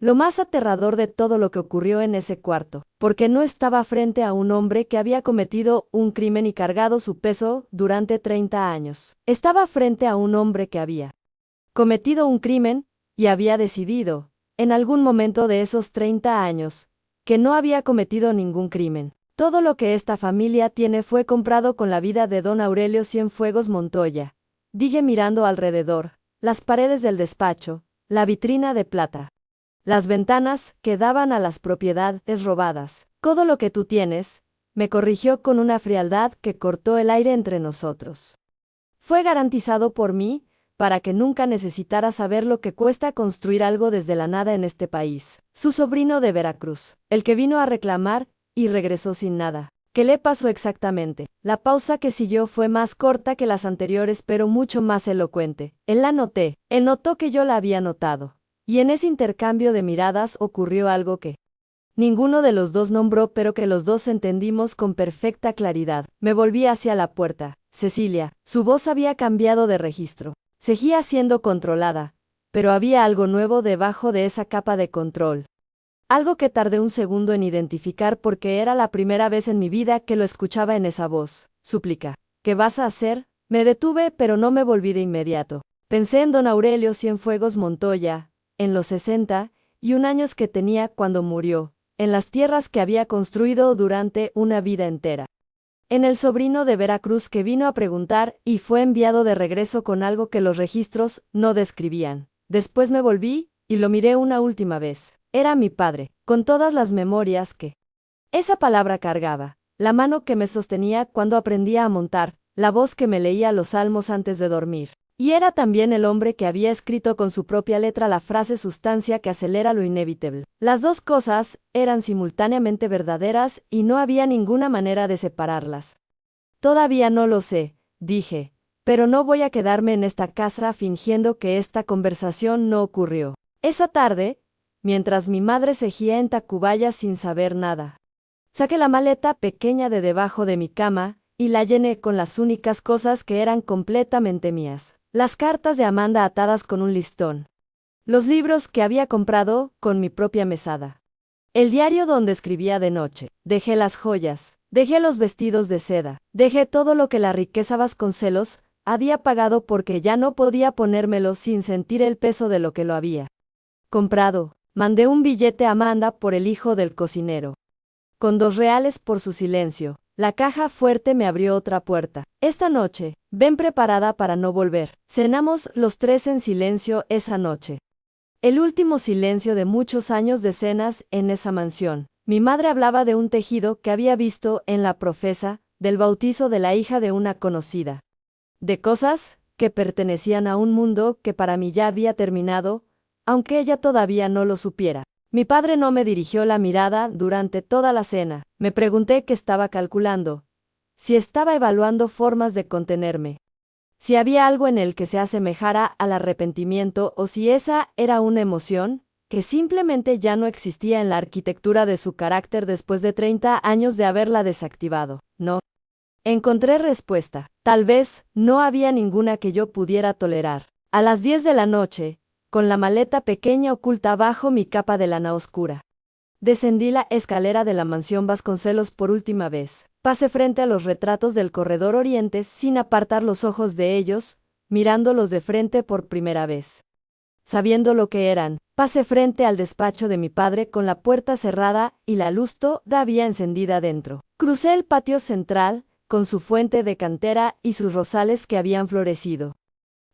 lo más aterrador de todo lo que ocurrió en ese cuarto, porque no estaba frente a un hombre que había cometido un crimen y cargado su peso durante 30 años. Estaba frente a un hombre que había cometido un crimen y había decidido, en algún momento de esos 30 años, que no había cometido ningún crimen. Todo lo que esta familia tiene fue comprado con la vida de don Aurelio Cienfuegos Montoya, dije mirando alrededor, las paredes del despacho, la vitrina de plata. Las ventanas que daban a las propiedades robadas. Todo lo que tú tienes, me corrigió con una frialdad que cortó el aire entre nosotros. Fue garantizado por mí, para que nunca necesitara saber lo que cuesta construir algo desde la nada en este país. Su sobrino de Veracruz, el que vino a reclamar y regresó sin nada. ¿Qué le pasó exactamente? La pausa que siguió fue más corta que las anteriores pero mucho más elocuente. Él la noté, él notó que yo la había notado. Y en ese intercambio de miradas ocurrió algo que ninguno de los dos nombró pero que los dos entendimos con perfecta claridad. Me volví hacia la puerta. Cecilia, su voz había cambiado de registro. Seguía siendo controlada, pero había algo nuevo debajo de esa capa de control. Algo que tardé un segundo en identificar porque era la primera vez en mi vida que lo escuchaba en esa voz. Súplica. ¿Qué vas a hacer? Me detuve pero no me volví de inmediato. Pensé en don Aurelio Cienfuegos Montoya, en los 61 años que tenía cuando murió, en las tierras que había construido durante una vida entera. En el sobrino de Veracruz que vino a preguntar y fue enviado de regreso con algo que los registros no describían. Después me volví y lo miré una última vez. Era mi padre, con todas las memorias que esa palabra cargaba, la mano que me sostenía cuando aprendía a montar, la voz que me leía los salmos antes de dormir. Y era también el hombre que había escrito con su propia letra la frase sustancia que acelera lo inevitable. Las dos cosas eran simultáneamente verdaderas y no había ninguna manera de separarlas. Todavía no lo sé, dije, pero no voy a quedarme en esta casa fingiendo que esta conversación no ocurrió. Esa tarde, mientras mi madre cejía en Tacubaya sin saber nada, saqué la maleta pequeña de debajo de mi cama y la llené con las únicas cosas que eran completamente mías. Las cartas de Amanda atadas con un listón. Los libros que había comprado con mi propia mesada. El diario donde escribía de noche. Dejé las joyas. Dejé los vestidos de seda. Dejé todo lo que la riqueza Vasconcelos había pagado porque ya no podía ponérmelo sin sentir el peso de lo que lo había comprado. Mandé un billete a Amanda por el hijo del cocinero. Con 2 reales por su silencio. La caja fuerte me abrió otra puerta. Esta noche, ven preparada para no volver. Cenamos los 3 en silencio esa noche. El último silencio de muchos años de cenas en esa mansión. Mi madre hablaba de un tejido que había visto en la profesa, del bautizo de la hija de una conocida. De cosas que pertenecían a un mundo que para mí ya había terminado, aunque ella todavía no lo supiera. Mi padre no me dirigió la mirada durante toda la cena. Me pregunté qué estaba calculando, si estaba evaluando formas de contenerme, si había algo en él que se asemejara al arrepentimiento o si esa era una emoción que simplemente ya no existía en la arquitectura de su carácter después de 30 años de haberla desactivado. No encontré respuesta. Tal vez no había ninguna que yo pudiera tolerar. A las 10 de la noche, con la maleta pequeña oculta bajo mi capa de lana oscura, descendí la escalera de la mansión Vasconcelos por última vez. Pasé frente a los retratos del corredor oriente sin apartar los ojos de ellos, mirándolos de frente por primera vez. Sabiendo lo que eran, pasé frente al despacho de mi padre con la puerta cerrada y la luz todavía encendida dentro. Crucé el patio central, con su fuente de cantera y sus rosales que habían florecido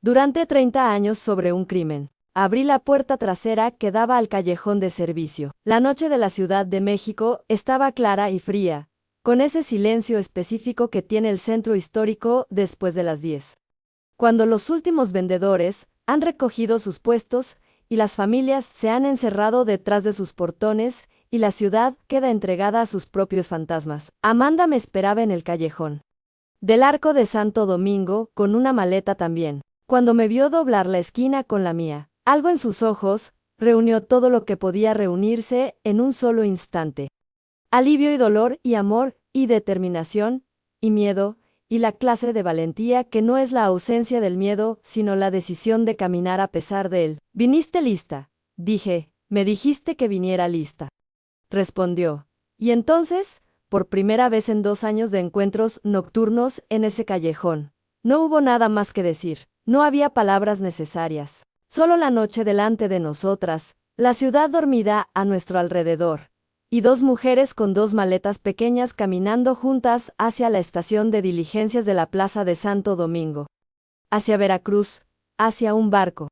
durante 30 años sobre un crimen. Abrí la puerta trasera que daba al callejón de servicio. La noche de la Ciudad de México estaba clara y fría, con ese silencio específico que tiene el centro histórico después de las 10. Cuando los últimos vendedores han recogido sus puestos y las familias se han encerrado detrás de sus portones y la ciudad queda entregada a sus propios fantasmas. Amanda me esperaba en el callejón del Arco de Santo Domingo con una maleta también. Cuando me vio doblar la esquina con la mía, algo en sus ojos reunió todo lo que podía reunirse en un solo instante. Alivio y dolor y amor y determinación y miedo y la clase de valentía que no es la ausencia del miedo, sino la decisión de caminar a pesar de él. ¿Viniste lista? Dije. Me dijiste que viniera lista, respondió. Y entonces, por primera vez en 2 años de encuentros nocturnos en ese callejón, no hubo nada más que decir. No había palabras necesarias. Solo la noche delante de nosotras, la ciudad dormida a nuestro alrededor, y 2 mujeres con 2 maletas pequeñas caminando juntas hacia la estación de diligencias de la Plaza de Santo Domingo. Hacia Veracruz, hacia un barco,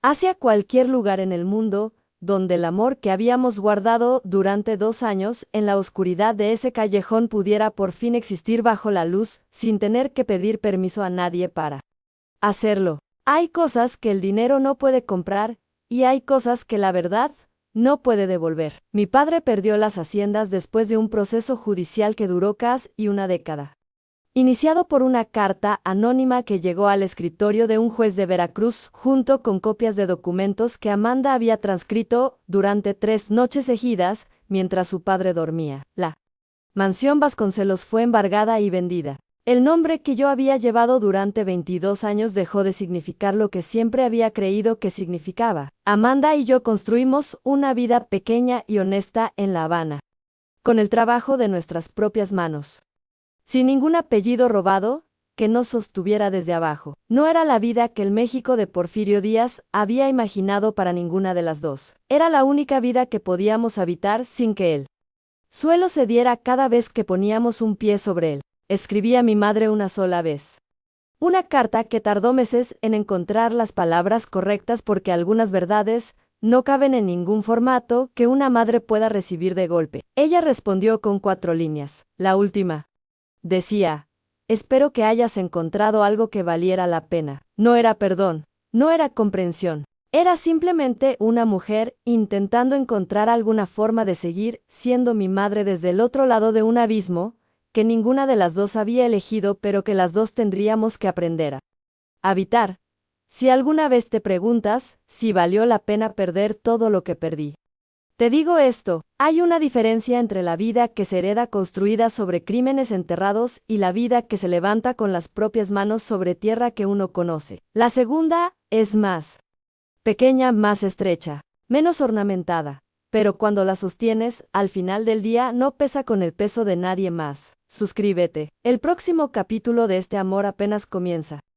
hacia cualquier lugar en el mundo, donde el amor que habíamos guardado durante 2 años en la oscuridad de ese callejón pudiera por fin existir bajo la luz, sin tener que pedir permiso a nadie para hacerlo. Hay cosas que el dinero no puede comprar, y hay cosas que la verdad no puede devolver. Mi padre perdió las haciendas después de un proceso judicial que duró casi una década, iniciado por una carta anónima que llegó al escritorio de un juez de Veracruz junto con copias de documentos que Amanda había transcrito durante 3 noches seguidas mientras su padre dormía. La mansión Vasconcelos fue embargada y vendida. El nombre que yo había llevado durante 22 años dejó de significar lo que siempre había creído que significaba. Amanda y yo construimos una vida pequeña y honesta en La Habana, con el trabajo de nuestras propias manos, sin ningún apellido robado que nos sostuviera desde abajo. No era la vida que el México de Porfirio Díaz había imaginado para ninguna de las dos. Era la única vida que podíamos habitar sin que el suelo cediera cada vez que poníamos un pie sobre él. Escribí a mi madre una sola vez. Una carta que tardó meses en encontrar las palabras correctas porque algunas verdades no caben en ningún formato que una madre pueda recibir de golpe. Ella respondió con 4 líneas. La última decía: espero que hayas encontrado algo que valiera la pena. No era perdón, no era comprensión. Era simplemente una mujer intentando encontrar alguna forma de seguir siendo mi madre desde el otro lado de un abismo que ninguna de las dos había elegido, pero que las dos tendríamos que aprender a habitar. Si alguna vez te preguntas si valió la pena perder todo lo que perdí, te digo esto: hay una diferencia entre la vida que se hereda construida sobre crímenes enterrados y la vida que se levanta con las propias manos sobre tierra que uno conoce. La segunda es más pequeña, más estrecha, menos ornamentada, pero cuando la sostienes, al final del día no pesa con el peso de nadie más. Suscríbete. El próximo capítulo de este amor apenas comienza.